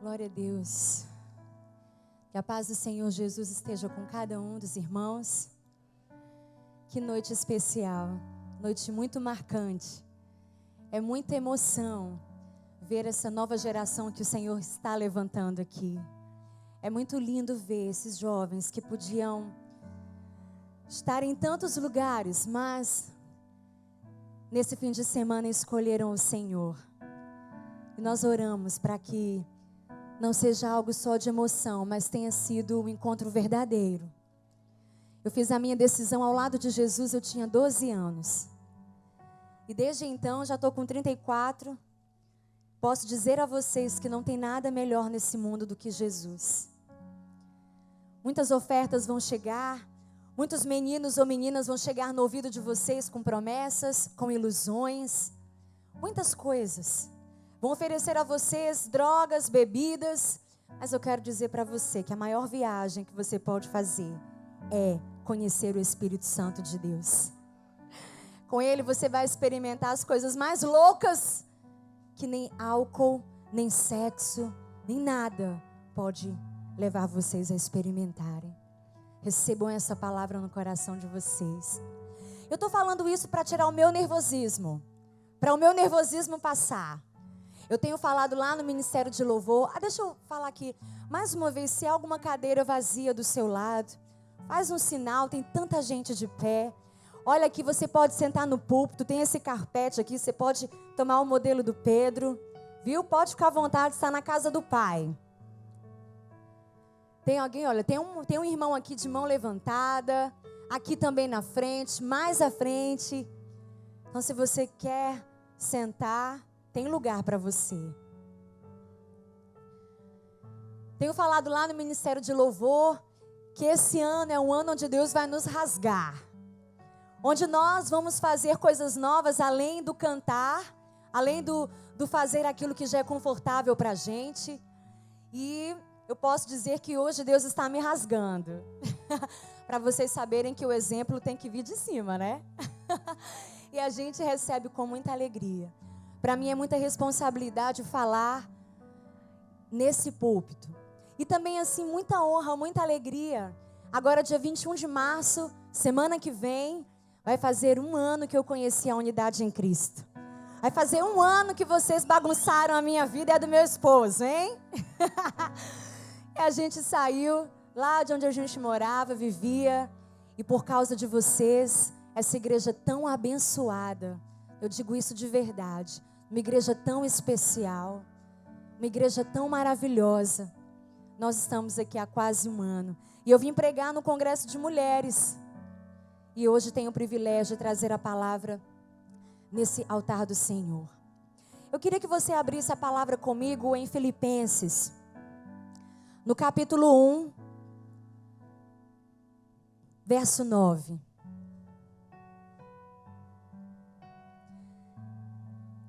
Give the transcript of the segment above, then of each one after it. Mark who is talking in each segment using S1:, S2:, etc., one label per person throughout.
S1: Glória a Deus. Que a paz do Senhor Jesus esteja com cada um dos irmãos. Que noite especial, noite muito marcante. É muita emoção ver essa nova geração que o Senhor está levantando aqui. É muito lindo ver esses jovens que podiam estar em tantos lugares, mas nesse fim de semana escolheram o Senhor. E nós oramos para que não seja algo só de emoção, mas tenha sido um encontro verdadeiro. Eu fiz a minha decisão ao lado de Jesus, eu tinha 12 anos. E desde então, já estou com 34. Posso dizer a vocês que não tem nada melhor nesse mundo do que Jesus. Muitas ofertas vão chegar, muitos meninos ou meninas vão chegar no ouvido de vocês com promessas, com ilusões, muitas coisas. Vão oferecer a vocês drogas, bebidas, mas eu quero dizer para você que a maior viagem que você pode fazer é conhecer o Espírito Santo de Deus. Com Ele você vai experimentar as coisas mais loucas que nem álcool, nem sexo, nem nada pode levar vocês a experimentarem. Recebam essa palavra no coração de vocês. Eu estou falando isso para tirar o meu nervosismo, para o meu nervosismo passar. Eu tenho falado lá no Ministério de Louvor. Deixa eu falar aqui, mais uma vez, se há alguma cadeira vazia do seu lado, faz um sinal, tem tanta gente de pé. Olha aqui, você pode sentar no púlpito, tem esse carpete aqui, você pode tomar o modelo do Pedro, viu? Pode ficar à vontade, está na casa do Pai. Tem alguém, olha, tem um irmão aqui de mão levantada, aqui também na frente, mais à frente. Então, se você quer sentar, tem lugar para você. Tenho falado lá no Ministério de Louvor que esse ano é um ano onde Deus vai nos rasgar. Onde nós vamos fazer coisas novas, além do cantar, além do fazer aquilo que já é confortável para a gente. E eu posso dizer que hoje Deus está me rasgando. Para vocês saberem que o exemplo tem que vir de cima, né? E a gente recebe com muita alegria. Para mim é muita responsabilidade falar nesse púlpito. E também assim, muita honra, muita alegria. Agora dia 21 de março, semana que vem, vai fazer 1 ano que eu conheci a unidade em Cristo. Vai fazer 1 ano que vocês bagunçaram a minha vida e a do meu esposo, hein? E a gente saiu lá de onde a gente morava, vivia. E por causa de vocês, essa igreja tão abençoada, eu digo isso de verdade, uma igreja tão especial, uma igreja tão maravilhosa. Nós estamos aqui há quase 1 ano. E eu vim pregar no Congresso de Mulheres. E hoje tenho o privilégio de trazer a palavra nesse altar do Senhor. Eu queria que você abrisse a palavra comigo em Filipenses, no capítulo 1, verso 9.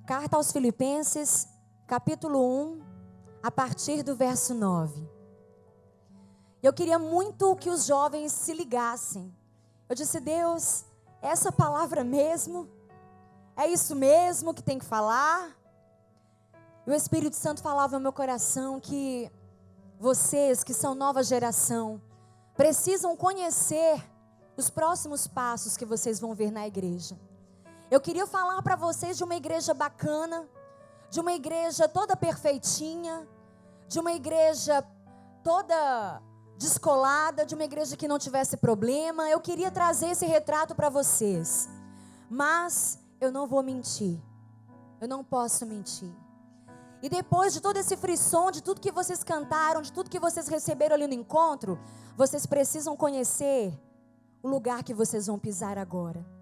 S1: Carta aos Filipenses, capítulo 1, a partir do verso 9. Eu queria muito que os jovens se ligassem. Eu disse, Deus, é essa palavra mesmo? É isso mesmo que tem que falar? E o Espírito Santo falava no meu coração que vocês, que são nova geração, precisam conhecer os próximos passos que vocês vão ver na igreja. Eu queria falar para vocês de uma igreja bacana, de uma igreja toda perfeitinha, de uma igreja toda descolada, de uma igreja que não tivesse problema. Eu queria trazer esse retrato para vocês, mas eu não vou mentir, eu não posso mentir. E depois de todo esse frisson, de tudo que vocês cantaram, de tudo que vocês receberam ali no encontro, vocês precisam conhecer o lugar que vocês vão pisar agora.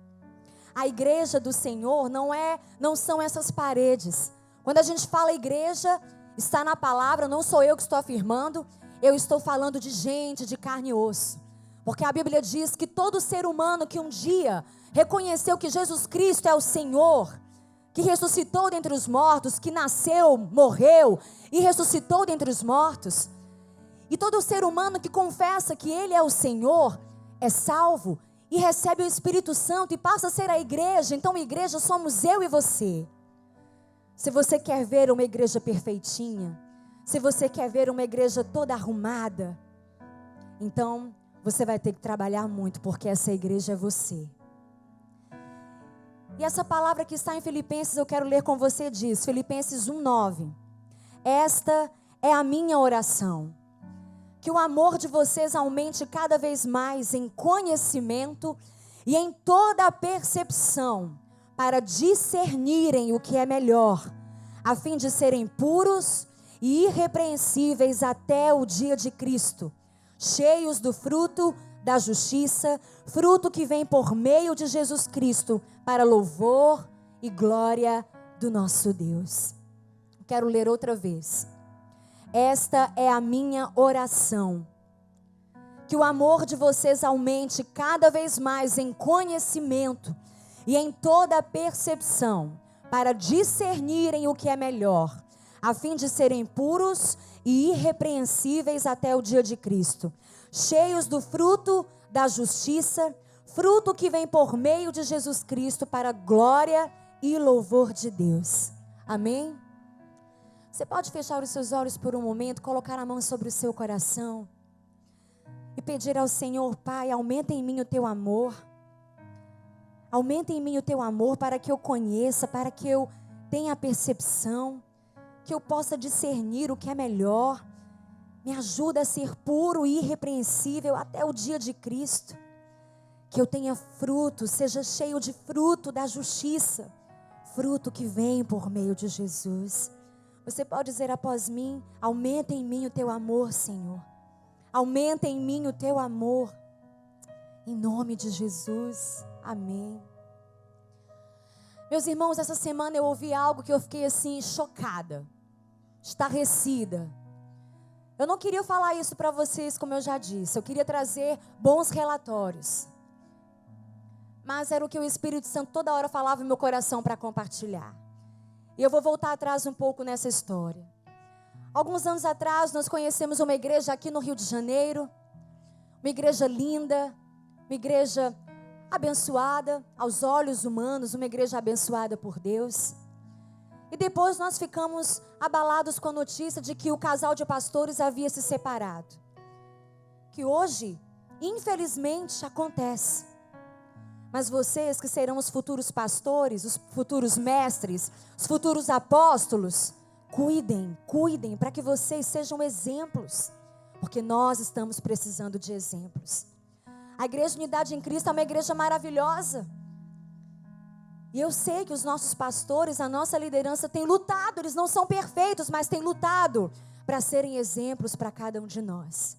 S1: A igreja do Senhor não são essas paredes. Quando a gente fala igreja, está na palavra, não sou eu que estou afirmando, eu estou falando de gente, de carne e osso. Porque a Bíblia diz que todo ser humano que um dia reconheceu que Jesus Cristo é o Senhor, que ressuscitou dentre os mortos, que nasceu, morreu e ressuscitou dentre os mortos, e todo ser humano que confessa que Ele é o Senhor, é salvo e recebe o Espírito Santo e passa a ser a igreja. Então a igreja somos eu e você. Se você quer ver uma igreja perfeitinha, Se você quer ver uma igreja toda arrumada, então você vai ter que trabalhar muito, porque essa igreja é você. E essa palavra que está em Filipenses, eu quero ler com você, diz, Filipenses 1:9. Esta é a minha oração, que o amor de vocês aumente cada vez mais em conhecimento e em toda a percepção, para discernirem o que é melhor, a fim de serem puros e irrepreensíveis até o dia de Cristo, cheios do fruto da justiça, fruto que vem por meio de Jesus Cristo, para louvor e glória do nosso Deus. Quero ler outra vez. Esta é a minha oração, que o amor de vocês aumente cada vez mais em conhecimento e em toda a percepção, para discernirem o que é melhor, a fim de serem puros e irrepreensíveis até o dia de Cristo, cheios do fruto da justiça, fruto que vem por meio de Jesus Cristo, para a glória e louvor de Deus. Amém? Você pode fechar os seus olhos por um momento, colocar a mão sobre o seu coração e pedir ao Senhor: Pai, aumenta em mim o teu amor. Aumenta em mim o teu amor, para que eu conheça, para que eu tenha a percepção, que eu possa discernir o que é melhor. Me ajuda a ser puro e irrepreensível até o dia de Cristo. Que eu tenha fruto, seja cheio de fruto da justiça, fruto que vem por meio de Jesus. Você pode dizer após mim: aumenta em mim o teu amor, Senhor. Aumenta em mim o teu amor. Em nome de Jesus. Amém. Meus irmãos, essa semana eu ouvi algo que eu fiquei assim chocada, estarrecida. Eu não queria falar isso para vocês, como eu já disse. Eu queria trazer bons relatórios. Mas era o que o Espírito Santo toda hora falava no meu coração para compartilhar. E eu vou voltar atrás um pouco nessa história. Alguns anos atrás, nós conhecemos uma igreja aqui no Rio de Janeiro. Uma igreja linda, uma igreja abençoada aos olhos humanos, uma igreja abençoada por Deus. E depois nós ficamos abalados com a notícia de que o casal de pastores havia se separado. Que hoje, infelizmente, acontece. Mas vocês que serão os futuros pastores, os futuros mestres, os futuros apóstolos, cuidem para que vocês sejam exemplos. Porque nós estamos precisando de exemplos. A Igreja Unidade em Cristo é uma igreja maravilhosa. E eu sei que os nossos pastores, a nossa liderança tem lutado, eles não são perfeitos, mas têm lutado para serem exemplos para cada um de nós.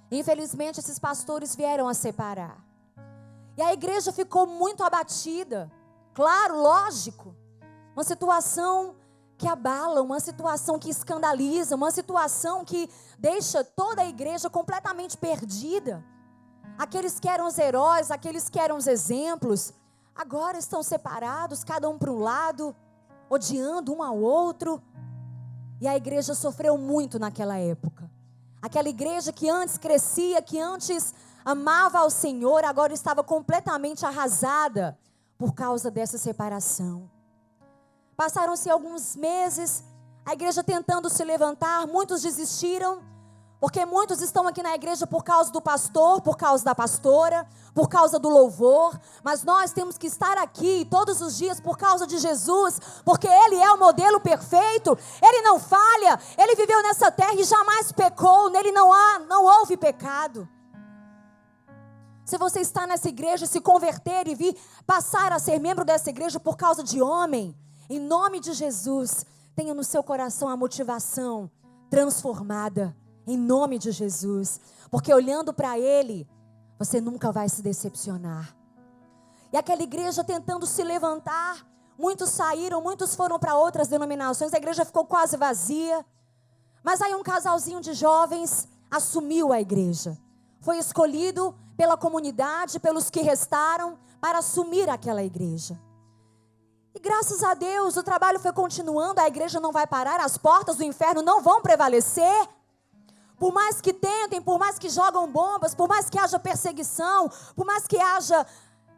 S1: Infelizmente, esses pastores vieram a separar. E a igreja ficou muito abatida. Claro, lógico. Uma situação que abala, uma situação que escandaliza, uma situação que deixa toda a igreja completamente perdida. Aqueles que eram os heróis, aqueles que eram os exemplos, agora estão separados, cada um para um lado, odiando um ao outro. E a igreja sofreu muito naquela época. Aquela igreja que antes crescia, que antes amava ao Senhor, agora estava completamente arrasada por causa dessa separação. Passaram-se alguns meses, a igreja tentando se levantar, muitos desistiram, porque muitos estão aqui na igreja por causa do pastor, por causa da pastora, por causa do louvor, mas nós temos que estar aqui todos os dias por causa de Jesus, porque Ele é o modelo perfeito, Ele não falha, Ele viveu nessa terra e jamais pecou, nele não houve pecado. Se você está nessa igreja, se converter e vir passar a ser membro dessa igreja por causa de homem, em nome de Jesus, tenha no seu coração a motivação transformada, em nome de Jesus, porque olhando para Ele, você nunca vai se decepcionar. E aquela igreja tentando se levantar, muitos saíram, muitos foram para outras denominações, a igreja ficou quase vazia, mas aí um casalzinho de jovens assumiu a igreja, foi escolhido pela comunidade, pelos que restaram, para assumir aquela igreja. E graças a Deus, o trabalho foi continuando, a igreja não vai parar, as portas do inferno não vão prevalecer. Por mais que tentem, por mais que jogam bombas, por mais que haja perseguição, por mais que haja...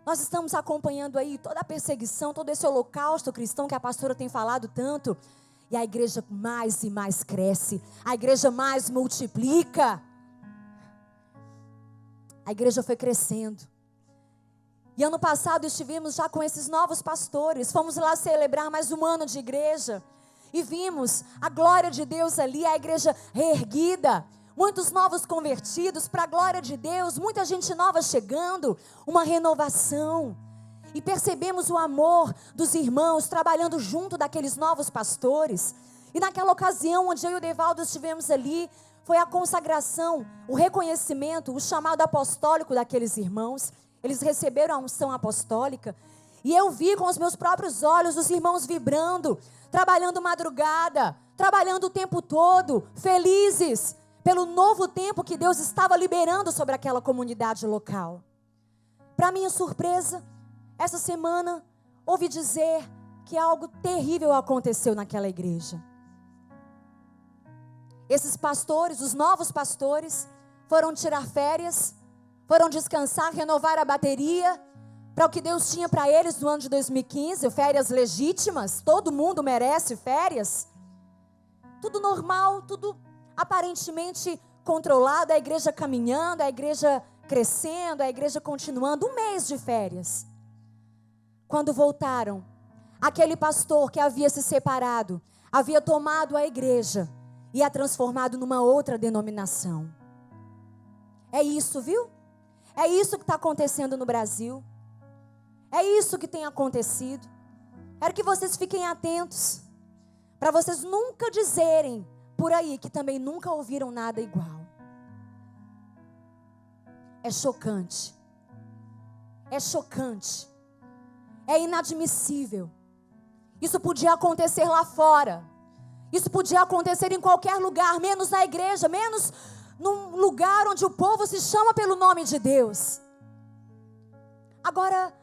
S1: Nós estamos acompanhando aí toda a perseguição, todo esse holocausto cristão que a pastora tem falado tanto. E a igreja mais e mais cresce. A igreja mais multiplica. A igreja foi crescendo. E ano passado estivemos já com esses novos pastores. Fomos lá celebrar mais um ano de igreja. E vimos a glória de Deus ali, a igreja reerguida. Muitos novos convertidos para a glória de Deus. Muita gente nova chegando. Uma renovação. E percebemos o amor dos irmãos trabalhando junto daqueles novos pastores. E naquela ocasião onde eu e o Devaldo estivemos ali, foi a consagração, o reconhecimento, o chamado apostólico daqueles irmãos. Eles receberam a unção apostólica. E eu vi com os meus próprios olhos os irmãos vibrando, trabalhando madrugada, trabalhando o tempo todo, felizes pelo novo tempo que Deus estava liberando sobre aquela comunidade local. Para minha surpresa, essa semana, ouvi dizer que algo terrível aconteceu naquela igreja. Esses pastores, os novos pastores, foram tirar férias, foram descansar, renovar a bateria, para o que Deus tinha para eles no ano de 2015, férias legítimas, todo mundo merece férias. Tudo normal, tudo aparentemente controlado, a igreja caminhando, a igreja crescendo, a igreja continuando, um mês de férias. Quando voltaram, aquele pastor que havia se separado, havia tomado a igreja e a transformado numa outra denominação. É isso, viu? É isso que está acontecendo no Brasil. É isso que tem acontecido. Quero que vocês fiquem atentos, para vocês nunca dizerem por aí que também nunca ouviram nada igual. É chocante. É chocante. É inadmissível. Isso podia acontecer lá fora. Isso podia acontecer em qualquer lugar, menos na igreja, menos num lugar onde o povo se chama pelo nome de Deus. Agora,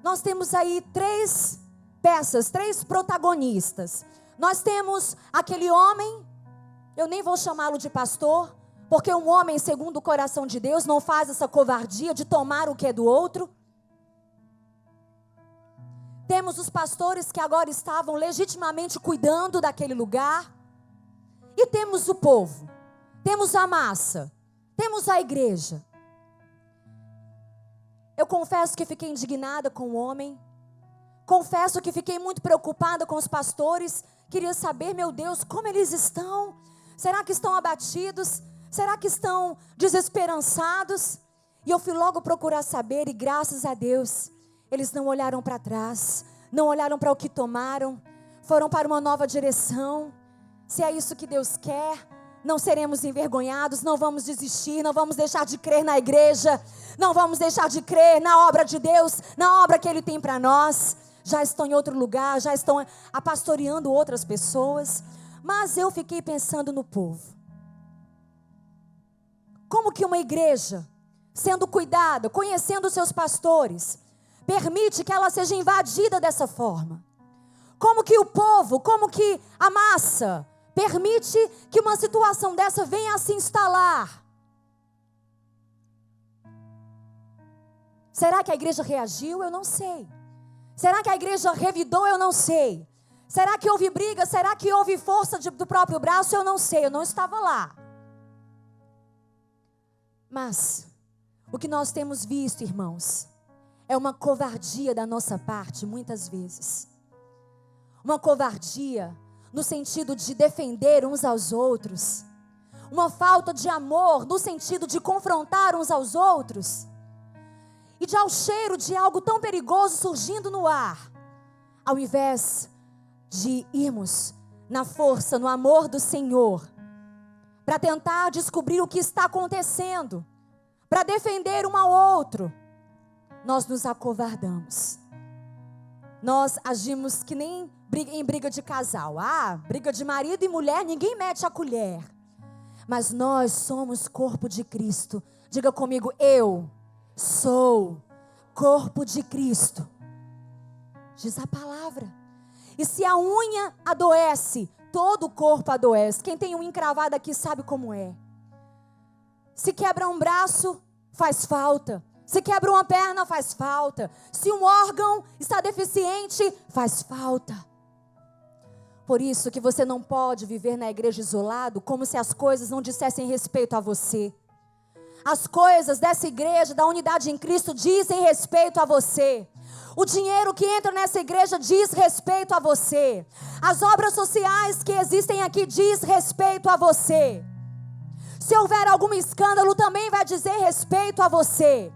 S1: nós temos aí 3 peças, 3 protagonistas. Nós temos aquele homem, eu nem vou chamá-lo de pastor, porque um homem segundo o coração de Deus não faz essa covardia de tomar o que é do outro. Temos os pastores que agora estavam legitimamente cuidando daquele lugar. E temos o povo. Temos a massa. Temos a igreja. Eu confesso que fiquei indignada com o homem. Confesso que fiquei muito preocupada com os pastores. Queria saber, meu Deus, como eles estão? Será que estão abatidos? Será que estão desesperançados? E eu fui logo procurar saber, e graças a Deus, eles não olharam para trás, não olharam para o que tomaram, foram para uma nova direção. Se é isso que Deus quer, não seremos envergonhados, não vamos desistir, não vamos deixar de crer na igreja, não vamos deixar de crer na obra de Deus, na obra que Ele tem para nós. Já estão em outro lugar, já estão pastoreando outras pessoas, mas eu fiquei pensando no povo. Como que uma igreja, sendo cuidada, conhecendo os seus pastores, permite que ela seja invadida dessa forma? Como que o povo, como que a massa permite que uma situação dessa venha a se instalar? Será que a igreja reagiu? Eu não sei. Será que a igreja revidou? Eu não sei. Será que houve briga? Será que houve força do próprio braço? Eu não sei, eu não estava lá. Mas o que nós temos visto, irmãos, é uma covardia da nossa parte, muitas vezes. Uma covardia no sentido de defender uns aos outros. Uma falta de amor no sentido de confrontar uns aos outros. E de ao cheiro de algo tão perigoso surgindo no ar. Ao invés de irmos na força, no amor do Senhor, para tentar descobrir o que está acontecendo, para defender um ao outro, nós nos acovardamos. Nós agimos que nem em briga de casal. Briga de marido e mulher, ninguém mete a colher. Mas nós somos corpo de Cristo. Diga comigo, eu sou corpo de Cristo. Diz a palavra. E se a unha adoece, todo o corpo adoece. Quem tem unha encravada aqui sabe como é. Se quebra um braço, faz falta. Se quebra uma perna, faz falta. Se um órgão está deficiente, faz falta. Por isso que você não pode viver na igreja isolado como se as coisas não dissessem respeito a você. As coisas dessa igreja, da unidade em Cristo, dizem respeito a você. O dinheiro que entra nessa igreja diz respeito a você. As obras sociais que existem aqui diz respeito a você. Se houver algum escândalo, também vai dizer respeito a você.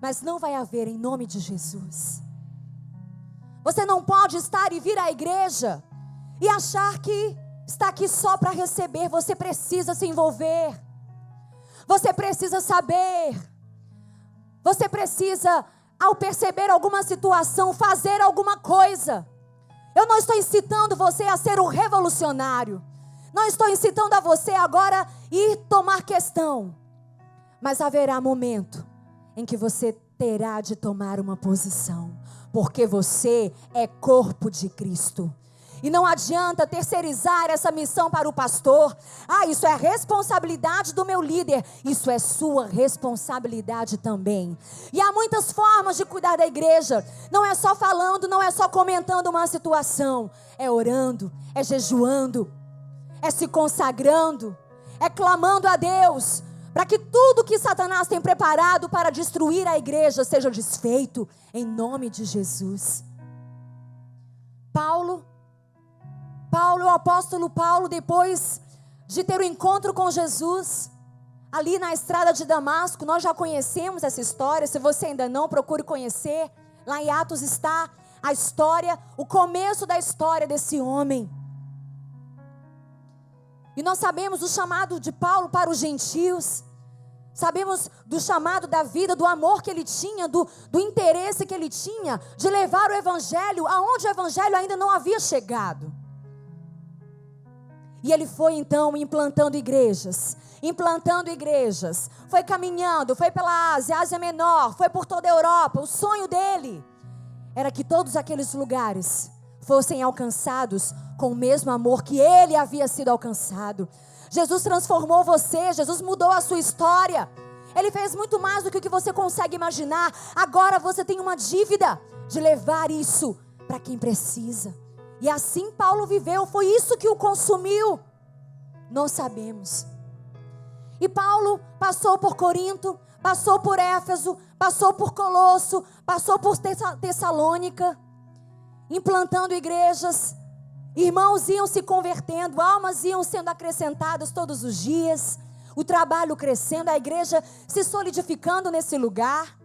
S1: Mas não vai haver em nome de Jesus. Você não pode estar e vir à igreja e achar que está aqui só para receber. Você precisa se envolver. Você precisa saber. Você precisa, ao perceber alguma situação, fazer alguma coisa. Eu não estou incitando você a ser um revolucionário. Não estou incitando a você agora ir tomar questão. Mas haverá momento em que você terá de tomar uma posição. Porque você é corpo de Cristo. E não adianta terceirizar essa missão para o pastor. Isso é responsabilidade do meu líder. Isso é sua responsabilidade também. E há muitas formas de cuidar da igreja. Não é só falando, não é só comentando uma situação. É orando, é jejuando, é se consagrando, é clamando a Deus, para que tudo que Satanás tem preparado para destruir a igreja seja desfeito, em nome de Jesus. O apóstolo Paulo, depois de ter o encontro com Jesus, ali na estrada de Damasco, nós já conhecemos essa história. Se você ainda não, procure conhecer. Lá em Atos está a história, o começo da história desse homem. E nós sabemos do chamado de Paulo para os gentios. Sabemos do chamado da vida, do amor que ele tinha, do interesse que ele tinha de levar o evangelho aonde o evangelho ainda não havia chegado. E ele foi então implantando igrejas, foi caminhando, foi pela Ásia Menor, foi por toda a Europa. O sonho dele era que todos aqueles lugares fossem alcançados com o mesmo amor que ele havia sido alcançado. Jesus transformou você, Jesus mudou a sua história. Ele fez muito mais do que o que você consegue imaginar. Agora você tem uma dívida de levar isso para quem precisa. E assim Paulo viveu, foi isso que o consumiu. Nós sabemos. E Paulo passou por Corinto, passou por Éfeso, passou por Colosso, passou por Tessalônica, implantando igrejas. Irmãos iam se convertendo, almas iam sendo acrescentadas todos os dias, o trabalho crescendo, a igreja se solidificando nesse lugar.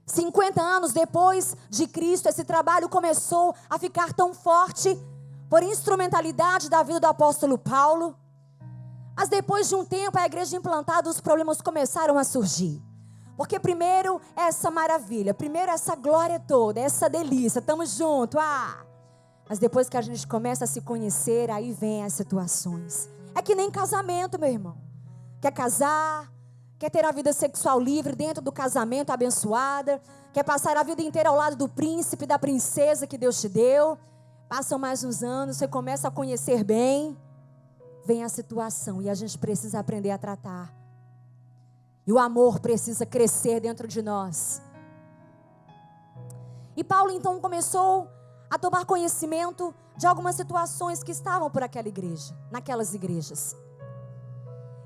S1: 50 anos depois de Cristo, esse trabalho começou a ficar tão forte por instrumentalidade da vida do apóstolo Paulo. Mas depois de um tempo, a igreja implantada, os problemas começaram a surgir. Porque primeiro essa maravilha, primeiro essa glória toda, essa delícia, estamos juntos, Mas depois que a gente começa a se conhecer, aí vem as situações. É que nem casamento, meu irmão. Quer casar, quer ter a vida sexual livre dentro do casamento abençoada, quer passar a vida inteira ao lado do príncipe, da princesa que Deus te deu. Passam mais uns anos, você começa a conhecer bem, vem a situação e a gente precisa aprender a tratar. E o amor precisa crescer dentro de nós. E Paulo então começou a tomar conhecimento de algumas situações que estavam por aquela igreja, naquelas igrejas.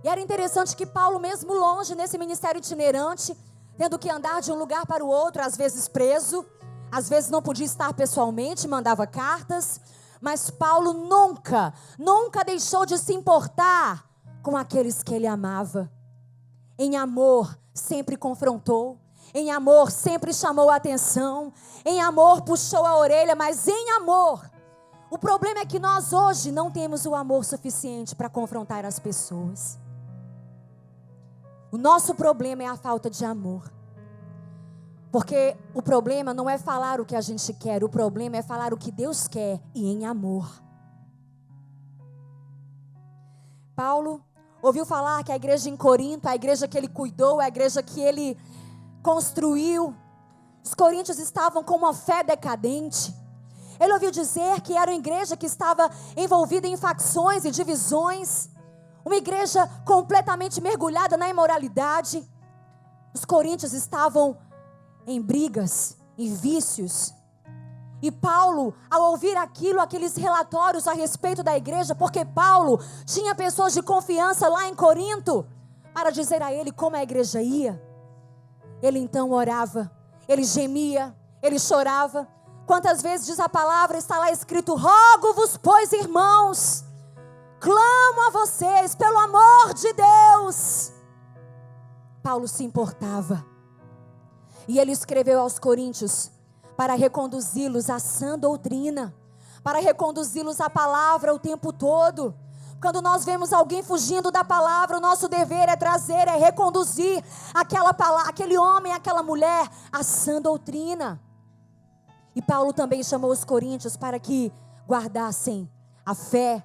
S1: E era interessante que Paulo, mesmo longe nesse ministério itinerante, tendo que andar de um lugar para o outro, às vezes preso, às vezes não podia estar pessoalmente, mandava cartas, mas Paulo nunca deixou de se importar com aqueles que ele amava. Em amor, sempre confrontou. Em amor, sempre chamou a atenção. Em amor, puxou a orelha, mas em amor. O problema é que nós hoje não temos o amor suficiente para confrontar as pessoas. O nosso problema é a falta de amor. Porque o problema não é falar o que a gente quer, o problema é falar o que Deus quer e em amor. Paulo ouviu falar que a igreja em Corinto, a igreja que ele cuidou, a igreja que ele construiu, os coríntios estavam com uma fé decadente. Ele ouviu dizer que era uma igreja que estava envolvida em facções e divisões, uma igreja completamente mergulhada na imoralidade. Os coríntios estavam em brigas, em vícios. E Paulo, ao ouvir aquilo, aqueles relatórios a respeito da igreja, porque Paulo tinha pessoas de confiança lá em Corinto, para dizer a ele como a igreja ia, ele então orava, ele gemia, ele chorava. Quantas vezes diz a palavra, está lá escrito: rogo-vos, pois, irmãos, clamo a vocês, pelo amor de Deus. Paulo se importava. E ele escreveu aos coríntios para reconduzi-los à sã doutrina, para reconduzi-los à palavra o tempo todo. Quando nós vemos alguém fugindo da palavra, o nosso dever é trazer, é reconduzir aquele homem, aquela mulher à sã doutrina. E Paulo também chamou os coríntios para que guardassem a fé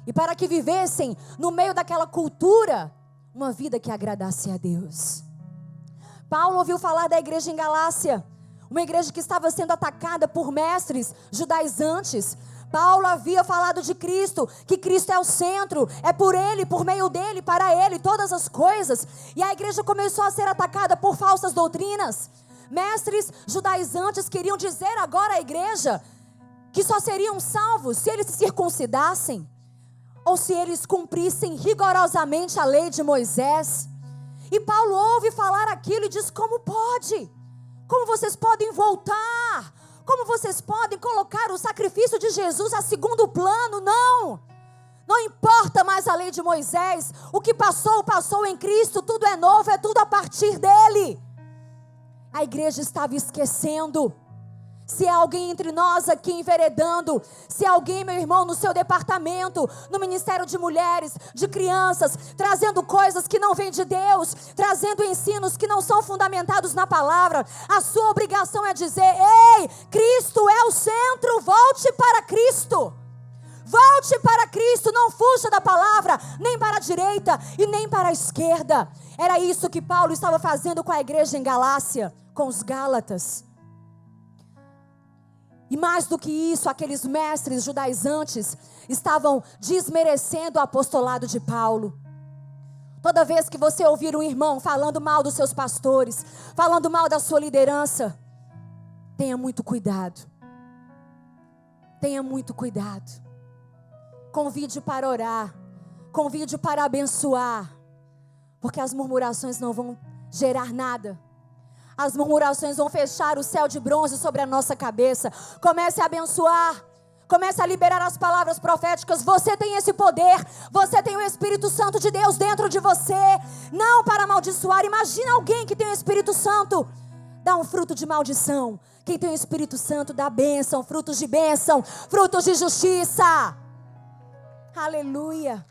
S1: e para que vivessem no meio daquela cultura uma vida que agradasse a Deus. Paulo ouviu falar da igreja em Galácia, uma igreja que estava sendo atacada por mestres judaizantes. Paulo havia falado de Cristo, que Cristo é o centro, é por Ele, por meio dEle, para Ele, todas as coisas. E a igreja começou a ser atacada por falsas doutrinas. Mestres judaizantes queriam dizer agora à igreja que só seriam salvos se eles se circuncidassem, ou se eles cumprissem rigorosamente a lei de Moisés. E Paulo ouve falar aquilo e diz: como pode? Como vocês podem voltar? Como vocês podem colocar o sacrifício de Jesus a segundo plano? Não importa mais a lei de Moisés. O que passou, passou em Cristo. Tudo é novo, é tudo a partir dele. A igreja estava esquecendo. Se há alguém entre nós aqui enveredando, se há alguém, meu irmão, no seu departamento, no ministério de mulheres, de crianças, trazendo coisas que não vêm de Deus, trazendo ensinos que não são fundamentados na palavra, a sua obrigação é dizer: ei, Cristo é o centro, volte para Cristo. Volte para Cristo, não fuja da palavra, nem para a direita e nem para a esquerda. Era isso que Paulo estava fazendo com a igreja em Galácia, com os Gálatas. E mais do que isso, aqueles mestres judaizantes estavam desmerecendo o apostolado de Paulo. Toda vez que você ouvir um irmão falando mal dos seus pastores, falando mal da sua liderança, tenha muito cuidado. Tenha muito cuidado. Convide para orar, convide para abençoar, porque as murmurações não vão gerar nada. As murmurações vão fechar o céu de bronze sobre a nossa cabeça. Comece a abençoar. Comece a liberar as palavras proféticas. Você tem esse poder. Você tem o Espírito Santo de Deus dentro de você. Não para amaldiçoar. Imagina alguém que tem o Espírito Santo. Dá um fruto de maldição. Quem tem o Espírito Santo dá bênção. Frutos de bênção. Frutos de justiça. Aleluia.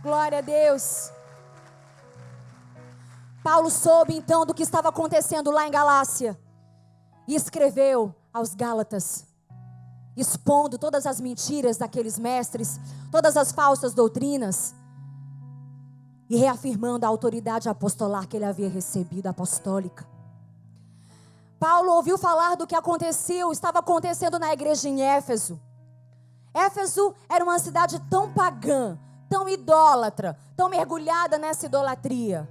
S1: Glória a Deus. Paulo soube então do que estava acontecendo lá em Galácia e escreveu aos Gálatas, expondo todas as mentiras daqueles mestres, todas as falsas doutrinas e reafirmando a autoridade apostolar que ele havia recebido, apostólica. Paulo ouviu falar do que estava acontecendo na igreja em Éfeso. Éfeso era uma cidade tão pagã, tão idólatra, tão mergulhada nessa idolatria.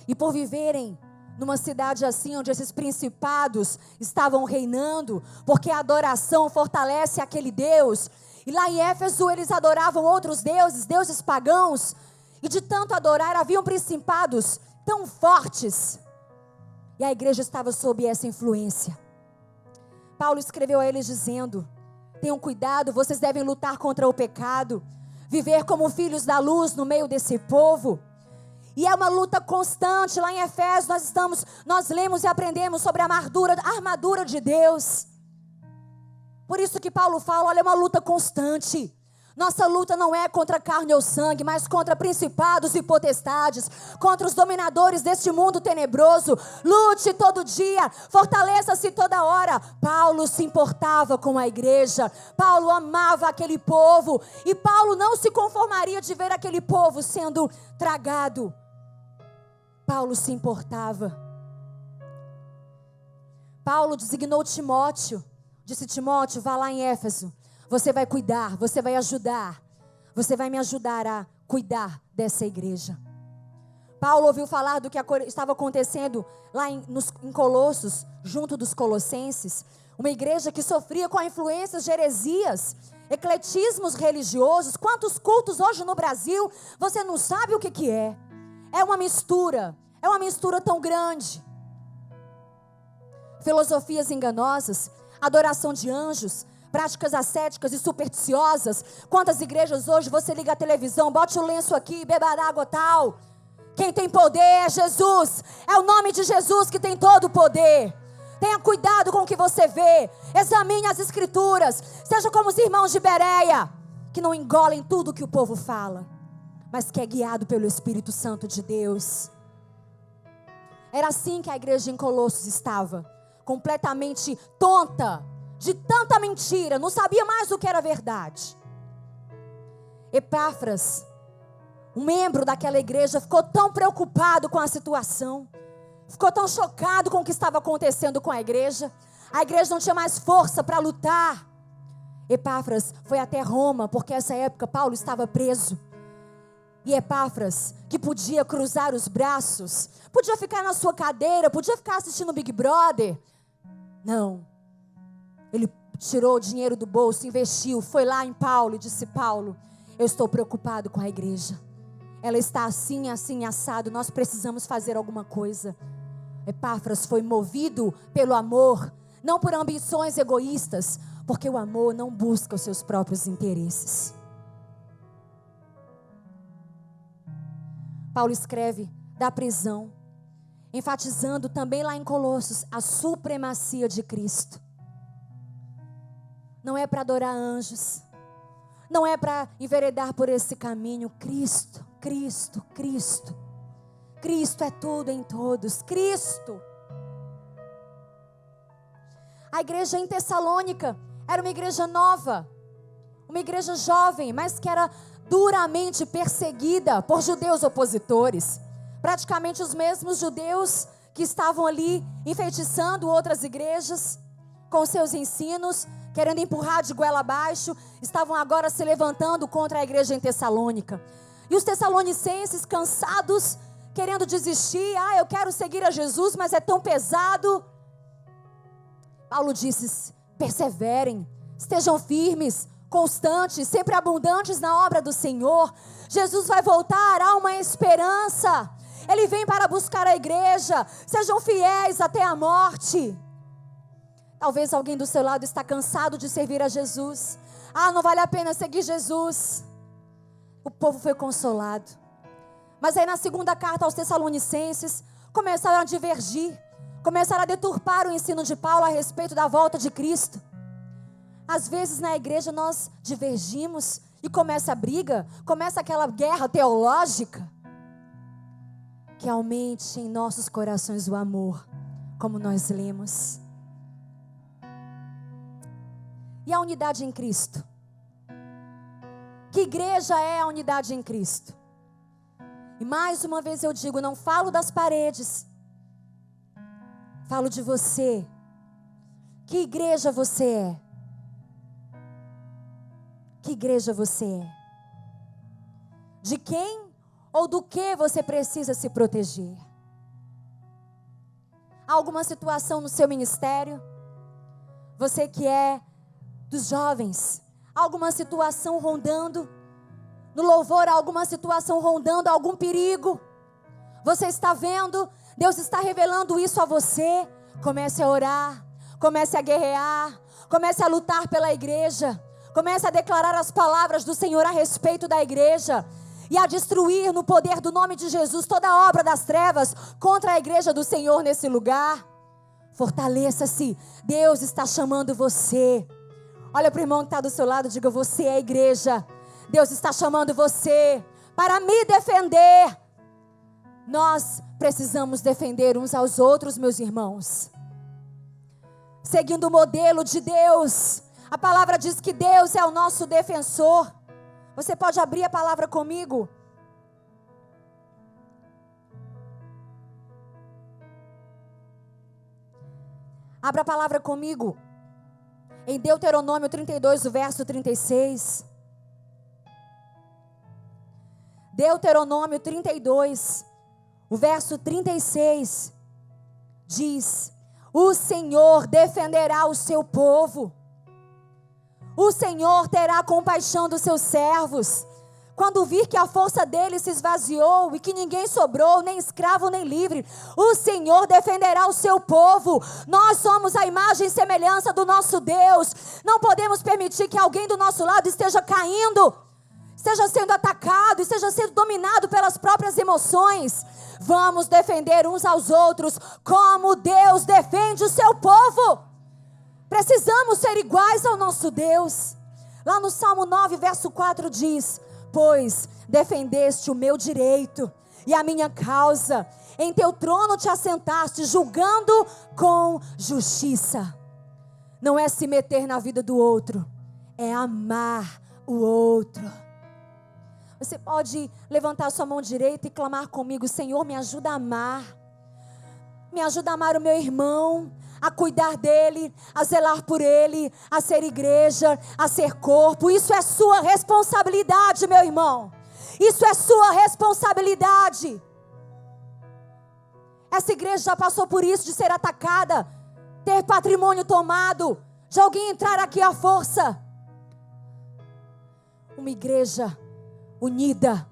S1: E por viverem numa cidade assim, onde esses principados estavam reinando, porque a adoração fortalece aquele Deus. E lá em Éfeso eles adoravam outros deuses, deuses pagãos. E de tanto adorar, haviam principados tão fortes. E a igreja estava sob essa influência. Paulo escreveu a eles dizendo: tenham cuidado, vocês devem lutar contra o pecado, viver como filhos da luz no meio desse povo. E é uma luta constante. Lá em Efésios nós lemos e aprendemos sobre a armadura de Deus. Por isso que Paulo fala, olha, é uma luta constante. Nossa luta não é contra carne ou sangue, mas contra principados e potestades, contra os dominadores deste mundo tenebroso. Lute todo dia, fortaleça-se toda hora. Paulo se importava com a igreja, Paulo amava aquele povo, e Paulo não se conformaria de ver aquele povo sendo tragado. Paulo se importava. Paulo designou Timóteo, disse: Timóteo, vá lá em Éfeso, você vai cuidar, você vai ajudar, você vai me ajudar a cuidar dessa igreja. Paulo ouviu falar do que estava acontecendo lá em Colossos, junto dos colossenses. Uma igreja que sofria com a influência de heresias, ecletismos religiosos. Quantos cultos hoje no Brasil, você não sabe o que é. É uma mistura tão grande. Filosofias enganosas, adoração de anjos, práticas ascéticas e supersticiosas. Quantas igrejas hoje você liga a televisão, bote o lenço aqui, beba água tal. Quem tem poder é Jesus. É o nome de Jesus que tem todo o poder. Tenha cuidado com o que você vê. Examine as escrituras. Seja como os irmãos de Bereia, que não engolem tudo que o povo fala, mas que é guiado pelo Espírito Santo de Deus. Era assim que a igreja em Colossos estava. Completamente tonta, de tanta mentira. Não sabia mais o que era verdade. Epáfras, um membro daquela igreja, ficou tão preocupado com a situação, ficou tão chocado com o que estava acontecendo com a igreja. A igreja não tinha mais força para lutar. Epáfras foi até Roma, porque nessa época Paulo estava preso. E Epáfras, que podia cruzar os braços, podia ficar na sua cadeira, podia ficar assistindo o Big Brother. Não. Ele tirou o dinheiro do bolso, investiu, foi lá em Paulo e disse: Paulo, eu estou preocupado com a igreja. Ela está assim, assim, assado. Nós precisamos fazer alguma coisa. Epáfras foi movido pelo amor, não por ambições egoístas, porque o amor não busca os seus próprios interesses. Paulo escreve da prisão, enfatizando também lá em Colossos a supremacia de Cristo. Não é para adorar anjos, não é para enveredar por esse caminho. Cristo, Cristo, Cristo. Cristo é tudo em todos. Cristo. A igreja em Tessalônica era uma igreja nova, uma igreja jovem, mas que era duramente perseguida por judeus opositores. Praticamente os mesmos judeus que estavam ali enfeitiçando outras igrejas com seus ensinos, querendo empurrar de goela abaixo, estavam agora se levantando contra a igreja em Tessalônica. E os tessalonicenses, cansados, querendo desistir: eu quero seguir a Jesus, mas é tão pesado. Paulo disse: perseverem, estejam firmes, constantes, sempre abundantes na obra do Senhor. Jesus vai voltar, há uma esperança. Ele vem para buscar a igreja. Sejam fiéis até a morte. Talvez alguém do seu lado está cansado de servir a Jesus. Não vale a pena seguir Jesus. O povo foi consolado. Mas aí na segunda carta aos Tessalonicenses, começaram a divergir, começaram a deturpar o ensino de Paulo a respeito da volta de Cristo. Às vezes na igreja nós divergimos e começa a briga, começa aquela guerra teológica. Que aumente em nossos corações o amor, como nós lemos. E a unidade em Cristo? Que igreja é a unidade em Cristo? E mais uma vez eu digo, não falo das paredes, falo de você. Que igreja você é? Que igreja você é? De quem ou do que você precisa se proteger? Há alguma situação no seu ministério? Você que é dos jovens, há alguma situação rondando? No louvor, há alguma situação rondando, algum perigo? Você está vendo? Deus está revelando isso a você. Comece a orar, comece a guerrear, comece a lutar pela igreja, comece a declarar as palavras do Senhor a respeito da igreja e a destruir no poder do nome de Jesus toda a obra das trevas contra a igreja do Senhor nesse lugar. Fortaleça-se, Deus está chamando você. Olha para o irmão que está do seu lado e diga: você é a igreja. Deus está chamando você para me defender. Nós precisamos defender uns aos outros, meus irmãos, seguindo o modelo de Deus. A palavra diz que Deus é o nosso defensor. Você pode abrir a palavra comigo? Abra a palavra comigo em Deuteronômio 32, o verso 36. Deuteronômio 32, O verso 36 diz: o Senhor defenderá o seu povo. O Senhor terá compaixão dos seus servos. Quando vir que a força dele se esvaziou e que ninguém sobrou, nem escravo nem livre, o Senhor defenderá o seu povo. Nós somos a imagem e semelhança do nosso Deus. Não podemos permitir que alguém do nosso lado esteja caindo, esteja sendo atacado, esteja sendo dominado pelas próprias emoções. Vamos defender uns aos outros como Deus defende o seu povo. Precisamos ser iguais ao nosso Deus. Lá no Salmo 9, verso 4 diz: pois defendeste o meu direito e a minha causa, em teu trono te assentaste, julgando com justiça. Não é se meter na vida do outro, é amar o outro. Você pode levantar sua mão direita e clamar comigo: Senhor, me ajuda a amar. Me ajuda a amar o meu irmão, a cuidar dele, a zelar por ele, a ser igreja, a ser corpo. Isso é sua responsabilidade, meu irmão. Isso é sua responsabilidade. Essa igreja já passou por isso, de ser atacada, ter patrimônio tomado, de alguém entrar aqui à força. Uma igreja unida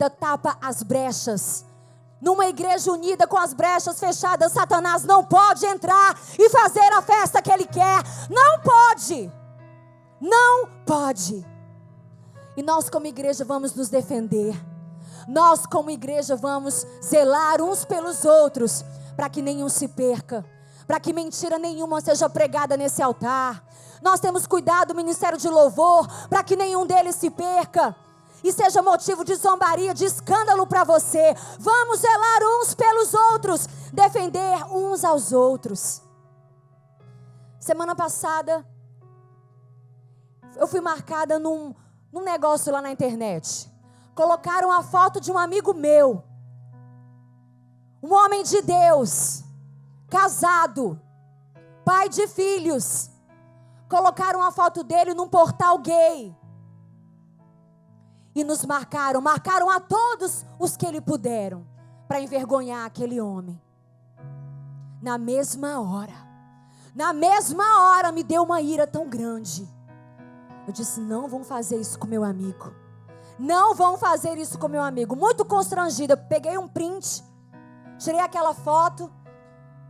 S1: tapa as brechas. Numa igreja unida com as brechas fechadas, Satanás não pode entrar e fazer a festa que ele quer. Não pode. Não pode. E nós como igreja vamos nos defender. Nós como igreja vamos zelar uns pelos outros, para que nenhum se perca, para que mentira nenhuma seja pregada nesse altar. Nós temos cuidado do ministério de louvor, para que nenhum deles se perca e seja motivo de zombaria, de escândalo para você. Vamos zelar uns pelos outros, defender uns aos outros. Semana passada, eu fui marcada num negócio lá na internet. Colocaram a foto de um amigo meu, um homem de Deus, casado, pai de filhos. Colocaram a foto dele num portal gay. E nos marcaram a todos os que ele puderam, para envergonhar aquele homem. Na mesma hora me deu uma ira tão grande. Eu disse: não vão fazer isso com meu amigo. Não vão fazer isso com meu amigo. Muito constrangida, peguei um print, tirei aquela foto,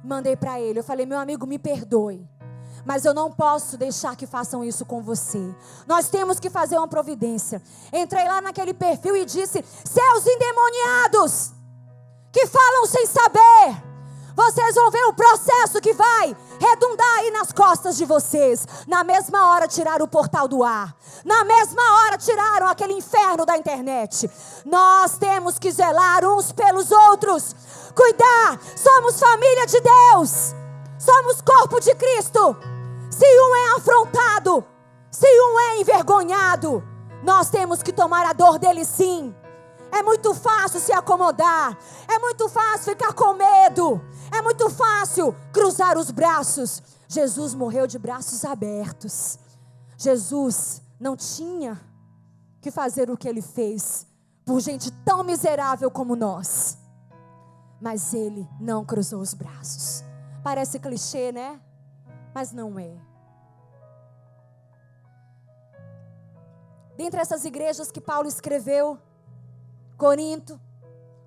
S1: mandei para ele. Eu falei: meu amigo, me perdoe, mas eu não posso deixar que façam isso com você. Nós temos que fazer uma providência. Entrei lá naquele perfil e disse: seus endemoniados, que falam sem saber, vocês vão ver o processo que vai redundar aí nas costas de vocês. Na mesma hora tiraram o portal do ar. Na mesma hora tiraram aquele inferno da internet. Nós temos que zelar uns pelos outros. Cuidar. Somos família de Deus. Somos corpo de Cristo. Se um é afrontado, se um é envergonhado, nós temos que tomar a dor dele sim. É muito fácil se acomodar. É muito fácil ficar com medo. É muito fácil cruzar os braços. Jesus morreu de braços abertos. Jesus não tinha que fazer o que ele fez por gente tão miserável como nós. Mas ele não cruzou os braços. Parece clichê, né? Mas não é. Dentre essas igrejas que Paulo escreveu, Corinto,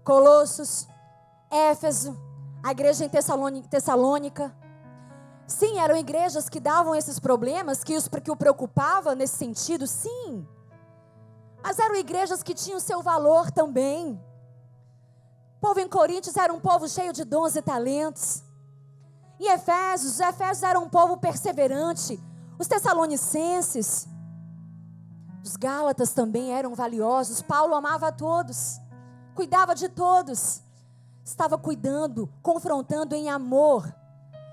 S1: Colossos, Éfeso, a igreja em Tessalônica. Sim, eram igrejas que davam esses problemas, que o preocupava nesse sentido, sim. Mas eram igrejas que tinham seu valor também. O povo em Coríntios era um povo cheio de dons e talentos. Em Efésios, os Efésios eram um povo perseverante. Os Tessalonicenses, os Gálatas também eram valiosos. Paulo amava a todos, cuidava de todos. Estava cuidando, confrontando em amor,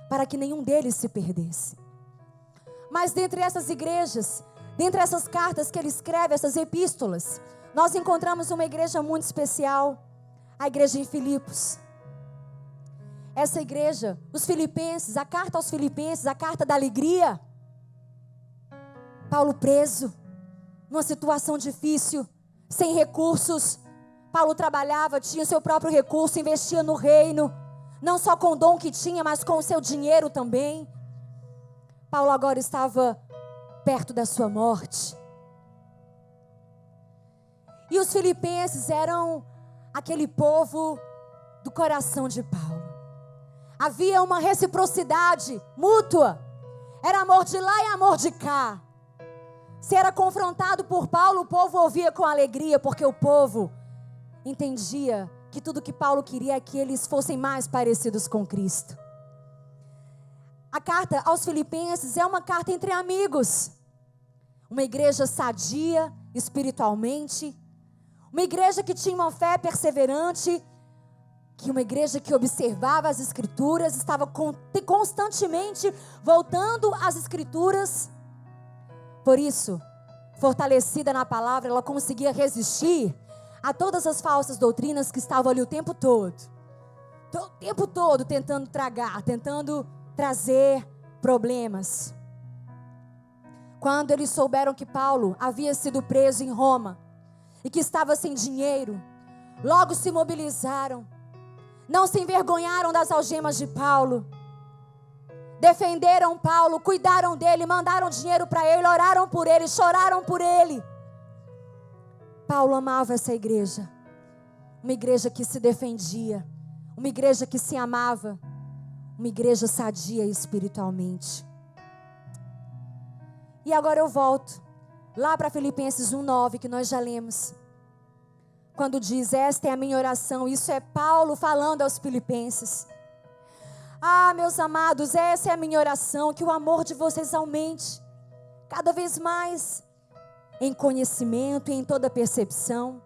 S1: para que nenhum deles se perdesse. Mas dentre essas igrejas, dentre essas cartas que ele escreve, essas epístolas, nós encontramos uma igreja muito especial, a igreja em Filipos. Essa igreja, os filipenses, a carta aos filipenses, a carta da alegria. Paulo preso, numa situação difícil, sem recursos. Paulo trabalhava, tinha o seu próprio recurso, investia no reino, não só com o dom que tinha, mas com o seu dinheiro também. Paulo agora estava perto da sua morte. E os filipenses eram aquele povo do coração de Paulo. Havia uma reciprocidade mútua. Era amor de lá e amor de cá. Se era confrontado por Paulo, o povo ouvia com alegria, porque o povo entendia que tudo que Paulo queria é que eles fossem mais parecidos com Cristo. A carta aos Filipenses é uma carta entre amigos. Uma igreja sadia espiritualmente. Uma igreja que tinha uma fé perseverante. Que uma igreja que observava as Escrituras, estava constantemente voltando às Escrituras. Por isso, fortalecida na palavra, ela conseguia resistir a todas as falsas doutrinas que estavam ali o tempo todo. O tempo todo tentando tragar, tentando trazer problemas. Quando eles souberam que Paulo havia sido preso em Roma e que estava sem dinheiro, logo se mobilizaram. Não se envergonharam das algemas de Paulo. Defenderam Paulo, cuidaram dele, mandaram dinheiro para ele, oraram por ele, choraram por ele. Paulo amava essa igreja. Uma igreja que se defendia. Uma igreja que se amava. Uma igreja sadia espiritualmente. E agora eu volto lá para Filipenses 1:9, que nós já lemos. Quando diz, esta é a minha oração, isso é Paulo falando aos filipenses. Ah, meus amados, essa é a minha oração, que o amor de vocês aumente cada vez mais em conhecimento e em toda percepção,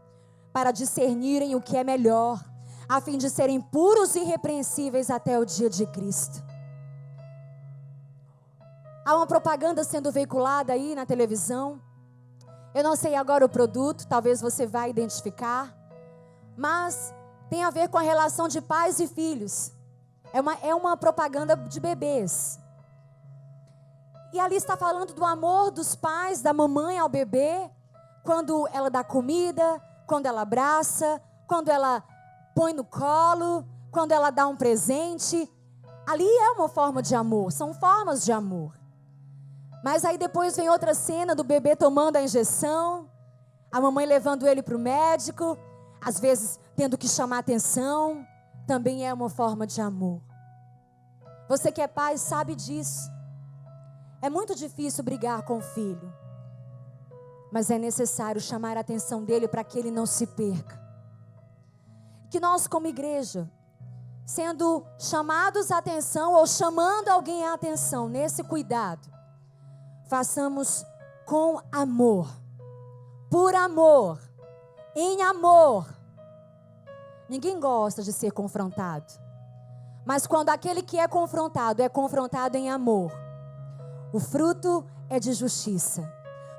S1: para discernirem o que é melhor, a fim de serem puros e irrepreensíveis até o dia de Cristo. Há uma propaganda sendo veiculada aí na televisão. Eu não sei agora o produto, talvez você vá identificar, mas tem a ver com a relação de pais e filhos. É uma propaganda de bebês. E ali está falando do amor dos pais, da mamãe ao bebê, quando ela dá comida, quando ela abraça, quando ela põe no colo, quando ela dá um presente. Ali é uma forma de amor, são formas de amor. Mas aí depois vem outra cena do bebê tomando a injeção, a mamãe levando ele para o médico, às vezes tendo que chamar atenção, também é uma forma de amor. Você que é pai sabe disso. É muito difícil brigar com o filho, mas é necessário chamar a atenção dele para que ele não se perca. Que nós como igreja, sendo chamados a atenção ou chamando alguém a atenção nesse cuidado, façamos com amor, por amor, em amor. Ninguém gosta de ser confrontado, mas quando aquele que é confrontado em amor, o fruto é de justiça,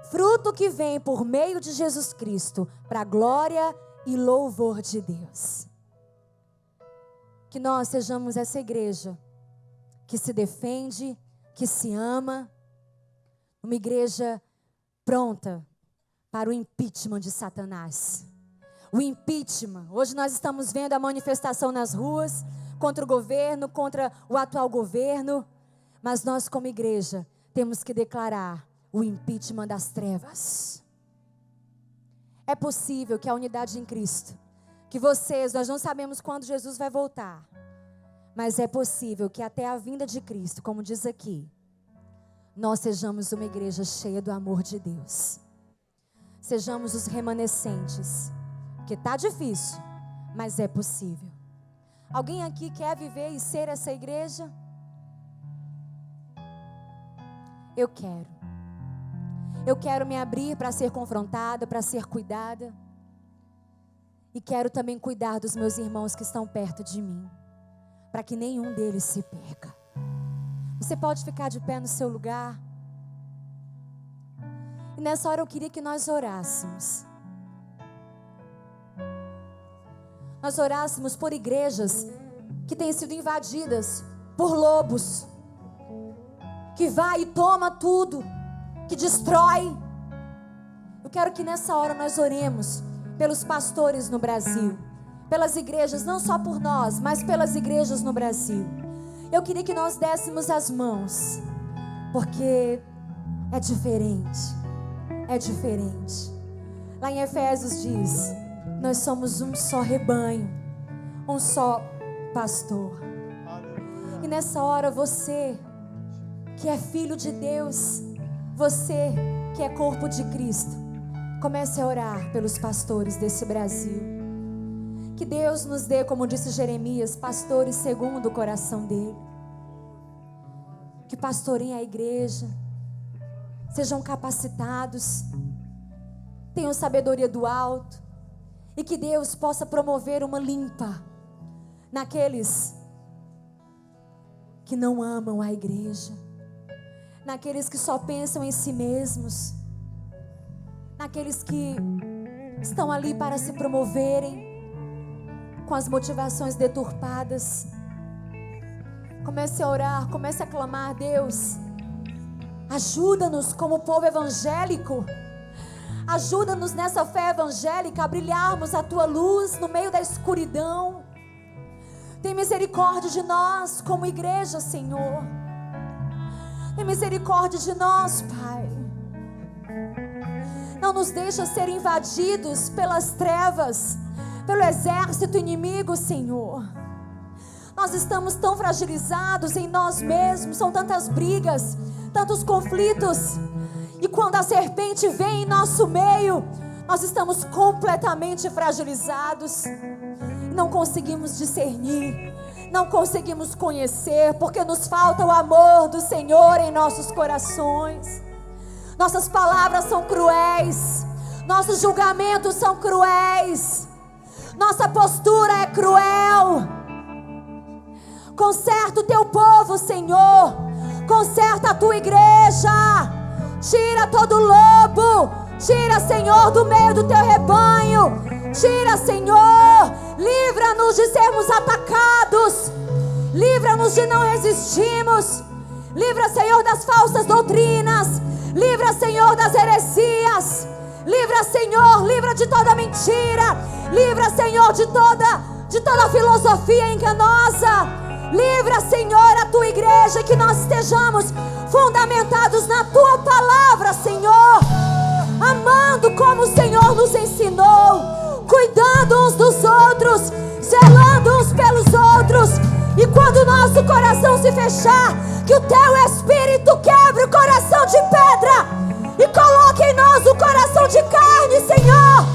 S1: fruto que vem por meio de Jesus Cristo, para a glória e louvor de Deus. Que nós sejamos essa igreja que se defende, que se ama, uma igreja pronta para o impeachment de Satanás. O impeachment. Hoje nós estamos vendo a manifestação nas ruas contra o governo, contra o atual governo. Mas nós como igreja temos que declarar o impeachment das trevas. É possível que a unidade em Cristo, que nós não sabemos quando Jesus vai voltar, mas é possível que até a vinda de Cristo, como diz aqui, nós sejamos uma igreja cheia do amor de Deus. Sejamos os remanescentes, porque está difícil, mas é possível. Alguém aqui quer viver e ser essa igreja? Eu quero. Eu quero me abrir para ser confrontada, para ser cuidada. E quero também cuidar dos meus irmãos que estão perto de mim, para que nenhum deles se perca. Você pode ficar de pé no seu lugar. E nessa hora eu queria que nós orássemos. Nós orássemos por igrejas que têm sido invadidas por lobos, que vai e toma tudo, que destrói. Eu quero que nessa hora nós oremos pelos pastores no Brasil, pelas igrejas, não só por nós, mas pelas igrejas no Brasil. Eu queria que nós dessemos as mãos, porque é diferente, é diferente. Lá em Efésios diz: nós somos um só rebanho, um só pastor. E nessa hora, você que é filho de Deus, você que é corpo de Cristo, comece a orar pelos pastores desse Brasil. Que Deus nos dê, como disse Jeremias, pastores segundo o coração dele, que pastoreiem a igreja, sejam capacitados, tenham sabedoria do alto, e que Deus possa promover uma limpa naqueles que não amam a igreja, naqueles que só pensam em si mesmos, naqueles que estão ali para se promoverem com as motivações deturpadas. Comece a orar, comece a clamar: Deus, ajuda-nos como povo evangélico, ajuda-nos nessa fé evangélica a brilharmos a Tua luz no meio da escuridão. Tem misericórdia de nós como igreja, Senhor. Tem misericórdia de nós, Pai. Não nos deixa ser invadidos pelas trevas, pelo exército inimigo, Senhor. Nós estamos tão fragilizados em nós mesmos, são tantas brigas, tantos conflitos. E quando a serpente vem em nosso meio, nós estamos completamente fragilizados. Não conseguimos discernir, não conseguimos conhecer, porque nos falta o amor do Senhor em nossos corações. Nossas palavras são cruéis, nossos julgamentos são cruéis, nossa postura é cruel. Conserta o teu povo, Senhor, conserta a tua igreja, tira todo lobo, tira, Senhor, do meio do teu rebanho, tira, Senhor, livra-nos de sermos atacados, livra-nos de não resistirmos, livra, Senhor, das falsas doutrinas, livra, Senhor, das heresias, livra, Senhor, livra de toda mentira, livra, Senhor, de toda filosofia enganosa. Livra, Senhor, a Tua igreja, que nós estejamos fundamentados na Tua palavra, Senhor, amando como o Senhor nos ensinou, cuidando uns dos outros, zelando uns pelos outros. E quando o nosso coração se fechar, que o Teu Espírito quebre o coração de pedra e coloque em nós o coração de carne, Senhor,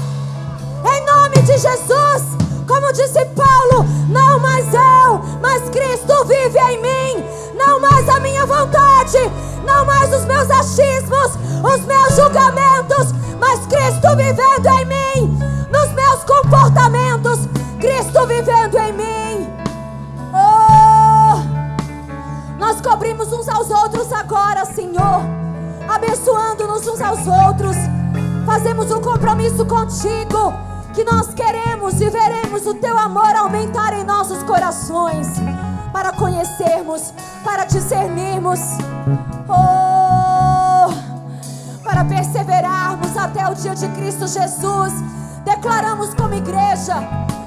S1: em nome de Jesus. Como disse Paulo: não mais eu, mas Cristo vive em mim. Não mais a minha vontade, não mais os meus achismos, os meus julgamentos, mas Cristo vivendo em mim. Nos meus comportamentos, Cristo vivendo em mim. Oh, nós cobrimos uns aos outros agora, Senhor, abençoando-nos uns aos outros. Fazemos um compromisso contigo, que nós queremos e veremos o Teu amor aumentar em nossos corações, para conhecermos, para discernirmos, para perseverarmos até o dia de Cristo Jesus. Declaramos como igreja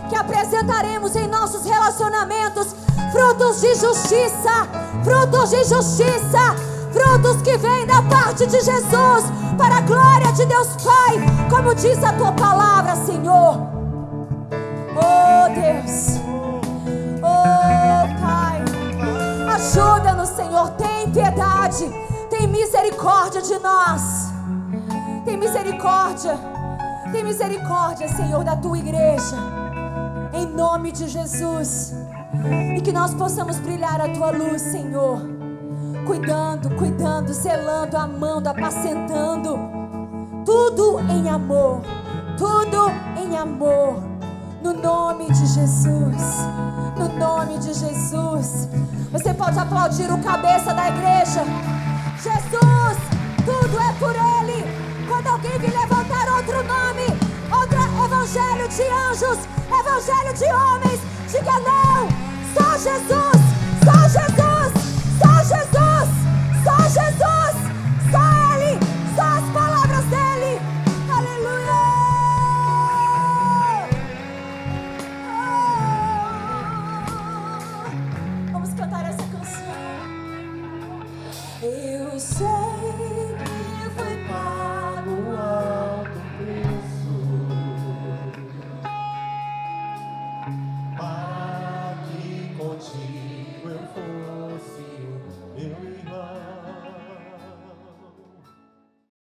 S1: que apresentaremos em nossos relacionamentos frutos de justiça, frutos de justiça, frutos que vêm da parte de Jesus, para a glória de Deus Pai, como diz a Tua palavra, Senhor. Oh Deus, oh Pai, ajuda-nos, Senhor, tem piedade, tem misericórdia de nós, tem misericórdia, Senhor, da Tua igreja, em nome de Jesus, e que nós possamos brilhar a Tua luz, Senhor, cuidando, zelando, amando, apacentando, tudo em amor, no nome de Jesus, no nome de Jesus. Você pode aplaudir o cabeça da igreja. Jesus, tudo é por Ele. Quando alguém vir levantar outro nome, outro evangelho de anjos, evangelho de homens, diga não, só Jesus, só Jesus, só Jesus, só Jesus, só Ele, só as palavras dEle. Aleluia.
S2: noite.